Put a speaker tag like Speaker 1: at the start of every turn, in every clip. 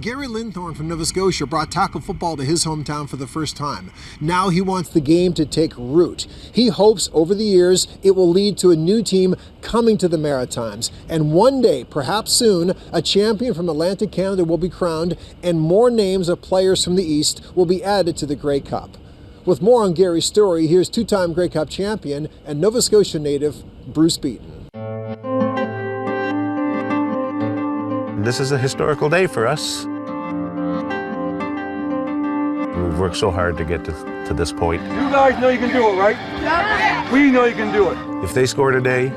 Speaker 1: Gary Linthorne from Nova Scotia brought tackle football to his hometown for the first time. Now he wants the game to take root. He hopes over the years it will lead to a new team coming to the Maritimes. And one day, perhaps soon, a champion from Atlantic Canada will be crowned and more names of players from the East will be added to the Grey Cup. With more on Gary's story, here's two-time Grey Cup champion and Nova Scotia native Bruce Beaton.
Speaker 2: This is a historical day for us. We've worked so hard to get to this point.
Speaker 3: You guys know you can do it, right? Yeah. We know you can do it.
Speaker 2: If they score today,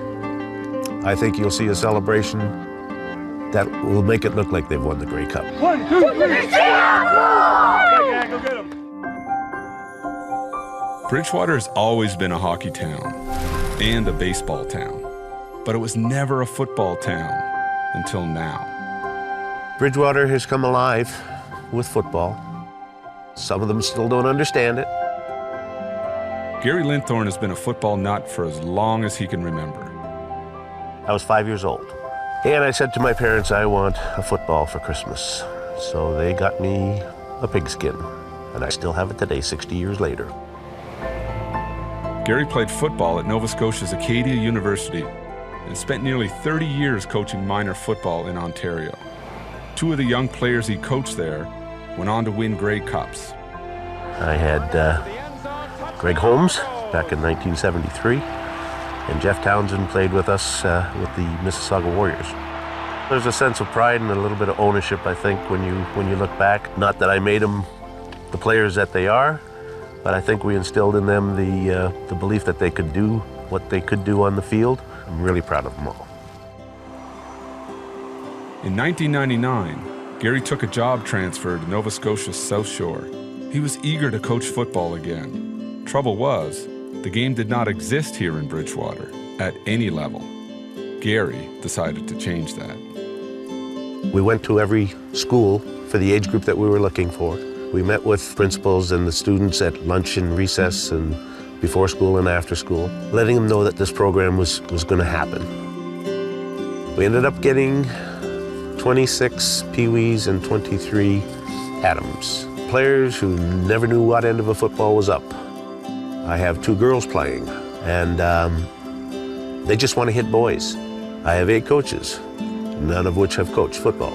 Speaker 2: I think you'll see a celebration that will make it look like they've won the Grey Cup.
Speaker 3: 1, 2, 3. Yeah, go get them.
Speaker 4: Bridgewater has always been a hockey town and a baseball town, but it was never a football town until now.
Speaker 2: Bridgewater has come alive with football. Some of them still don't understand it.
Speaker 4: Gary Linthorne has been a football nut for as long as he can remember.
Speaker 2: I was 5 years old, and I said to my parents, I want a football for Christmas. So they got me a pigskin, and I still have it today, 60 years later.
Speaker 4: Gary played football at Nova Scotia's Acadia University and spent nearly 30 years coaching minor football in Ontario. Two of the young players he coached there went on to win Grey Cups.
Speaker 2: I had Greg Holmes back in 1973, and Jeff Townsend played with us with the Mississauga Warriors. There's a sense of pride and a little bit of ownership, I think, when you look back. Not that I made them the players that they are, but I think we instilled in them the belief that they could do what they could do on the field. I'm really proud of them all.
Speaker 4: In 1999, Gary took a job transfer to Nova Scotia's South Shore. He was eager to coach football again. Trouble was, the game did not exist here in Bridgewater at any level. Gary decided to change that.
Speaker 2: We went to every school for the age group that we were looking for. We met with principals and the students at lunch and recess and before school and after school, letting them know that this program was going to happen. We ended up getting 26 Pee-wees and 23 Adams. Players who never knew what end of a football was up. I have 2 girls playing, and they just want to hit boys. I have 8 coaches, none of which have coached football.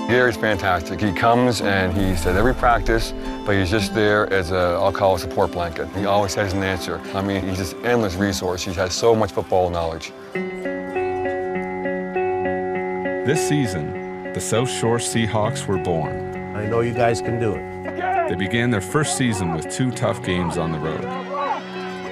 Speaker 3: Gary's fantastic. He comes and he's at every practice, but he's just there as I'll call a support blanket. He always has an answer. I mean, he's just an endless resource. He has so much football knowledge.
Speaker 4: This season, the South Shore Seahawks were born.
Speaker 2: I know you guys can do it.
Speaker 4: They began their first season with 2 tough games on the road.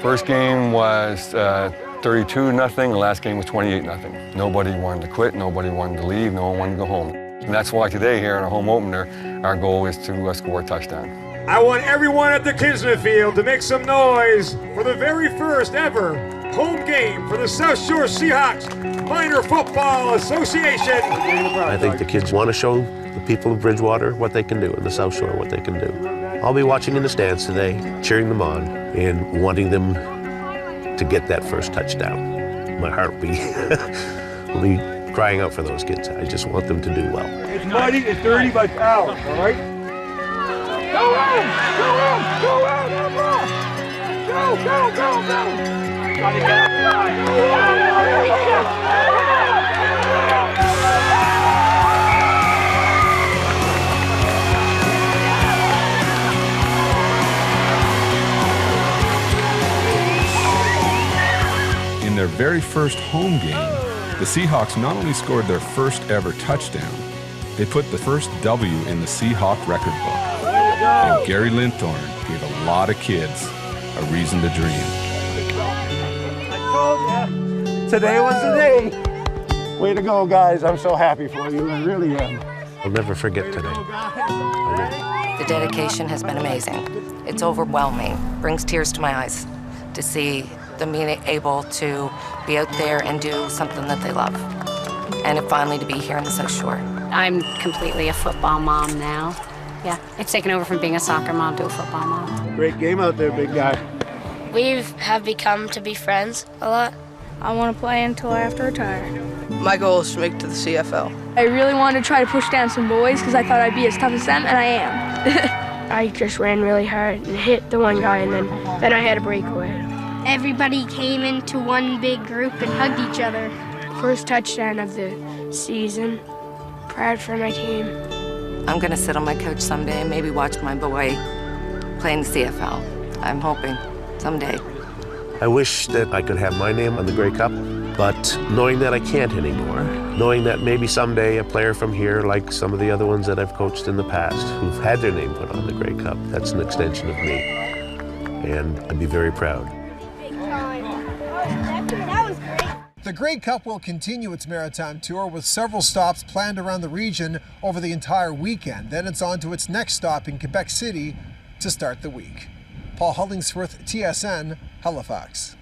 Speaker 3: First game was 32-0. The last game was 28-0. Nobody wanted to quit. Nobody wanted to leave. No one wanted to go home. And that's why today here in our home opener, our goal is to score a touchdown.
Speaker 5: I want everyone at the Kisner Field to make some noise for the very first ever home game for the South Shore Seahawks Minor Football Association.
Speaker 2: I think the kids want to show the people of Bridgewater what they can do, and the South Shore what they can do. I'll be watching in the stands today, cheering them on, and wanting them to get that first touchdown. My heart will be crying out for those kids. I just want them to do well.
Speaker 5: It's muddy, it's dirty, but foul, all right? Go on! Go on! Go on! Go, go, go, go!
Speaker 4: In their very first home game, the Seahawks not only scored their first ever touchdown, they put the first W in the Seahawk record book. And Gary Linthorne gave a lot of kids a reason to dream.
Speaker 5: Today was the day. Way to go, guys. I'm so happy for you. I really am.
Speaker 2: I'll never forget today.
Speaker 6: The dedication has been amazing. It's overwhelming. Brings tears to my eyes to see them being able to be out there and do something that they love. And finally to be here in the South Shore.
Speaker 7: I'm completely a football mom now. Yeah, it's taken over from being a soccer mom to a football mom.
Speaker 5: Great game out there, big guy.
Speaker 8: We have become to be friends a lot.
Speaker 9: I want to play until I have to retire.
Speaker 8: My goal is to make it to the CFL.
Speaker 9: I really wanted to try to push down some boys because I thought I'd be as tough as them, and I am.
Speaker 10: I just ran really hard and hit the one guy, and then I had a breakaway.
Speaker 11: Everybody came into one big group and hugged each other.
Speaker 10: First touchdown of the season. Proud for my team.
Speaker 6: I'm going to sit on my couch someday and maybe watch my boy play in the CFL. I'm hoping someday.
Speaker 2: I wish that I could have my name on the Grey Cup, but knowing that I can't anymore, knowing that maybe someday a player from here, like some of the other ones that I've coached in the past, who've had their name put on the Grey Cup, that's an extension of me. And I'd be very proud.
Speaker 1: The Grey Cup will continue its maritime tour with several stops planned around the region over the entire weekend. Then it's on to its next stop in Quebec City to start the week. Paul Hollingsworth, TSN, Halifax.